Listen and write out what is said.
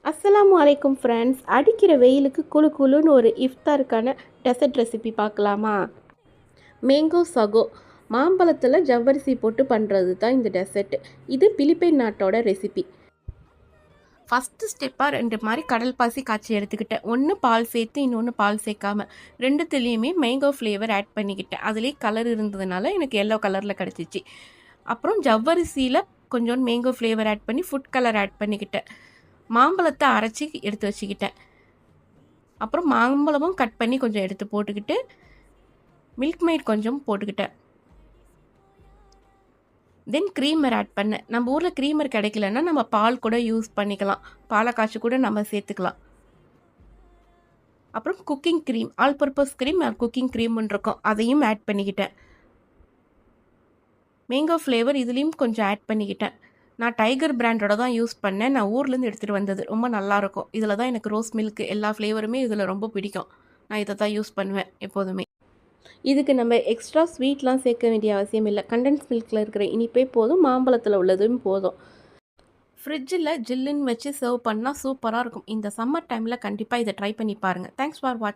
அஸ்ஸலாமு அலைக்கும் ஃப்ரெண்ட்ஸ். அடிக்கிற வெயிலுக்கு குளு குளுன்னு ஒரு இஃப்தாருக்கான டெசர்ட் ரெசிபி பார்க்கலாமா? மேங்கோ சகோ மாம்பழத்தில் ஜவ்வரிசி போட்டு பண்ணுறது தான் இந்த டெசர்ட். இது பிலிப்பைன் நாட்டோட ரெசிபி. ஃபஸ்ட்டு ஸ்டெப்பாக 2 மாதிரி கடல் பாசி காய்ச்சி எடுத்துக்கிட்டேன். ஒன்று பால் சேர்த்து இன்னொன்று பால் சேர்க்காம ரெண்டுத்துலேயுமே மேங்கோ ஃப்ளேவர் ஆட் பண்ணிக்கிட்டேன். அதுலேயே கலர் இருந்ததுனால எனக்கு எல்லோ கலரில் கிடச்சிச்சு. அப்புறம் ஜவ்வரிசியில் கொஞ்சம் மேங்கோ ஃப்ளேவர் ஆட் பண்ணி ஃபுட் கலர் ஆட் பண்ணிக்கிட்டேன். மாம்பழத்தை அரைச்சி எடுத்து வச்சுக்கிட்டேன். அப்புறம் மாம்பழமும் கட் பண்ணி கொஞ்சம் எடுத்து போட்டுக்கிட்டு மில்க் மெய்ட் கொஞ்சம் போட்டுக்கிட்டேன். தென் க்ரீமர் ஆட் பண்ணேன். நம்ம ஊரில் க்ரீமர் கிடைக்கலன்னா நம்ம பால் கூட யூஸ் பண்ணிக்கலாம். பாலை காய்ச்சி கூட நம்ம சேர்த்துக்கலாம். அப்புறம் cooking cream, all purpose cream, cooking க்ரீம்னு இருக்கும், அதையும் ஆட் பண்ணிக்கிட்டேன். மேங்கோ ஃப்ளேவர் இதுலேயும் கொஞ்சம் ஆட் பண்ணிக்கிட்டேன். நான் டைகர் பிராண்டோட தான் யூஸ் பண்ணேன். நான் ஊர்லேருந்து எடுத்துகிட்டு வந்தது. ரொம்ப நல்லாயிருக்கும். இதில் தான் எனக்கு ரோஸ் மில்க் எல்லா ஃப்ளேவருமே இதில் ரொம்ப பிடிக்கும். நான் இதை தான் யூஸ் பண்ணுவேன் எப்போதுமே. இதுக்கு நம்ம எக்ஸ்ட்ரா ஸ்வீட்லாம் சேர்க்க வேண்டிய அவசியம் இல்லை. கண்டென்ஸ் மில்கில் இருக்கிற இனிப்பே போதும், மாம்பழத்தில் உள்ளதும் போதும். ஃப்ரிட்ஜில் ஜில்லுன்னு வச்சு சர்வ் பண்ணால் சூப்பராக இருக்கும். இந்த சம்மர் டைமில் கண்டிப்பாக இதை ட்ரை பண்ணி பாருங்கள். தேங்க்ஸ் ஃபார் வாட்சிங்.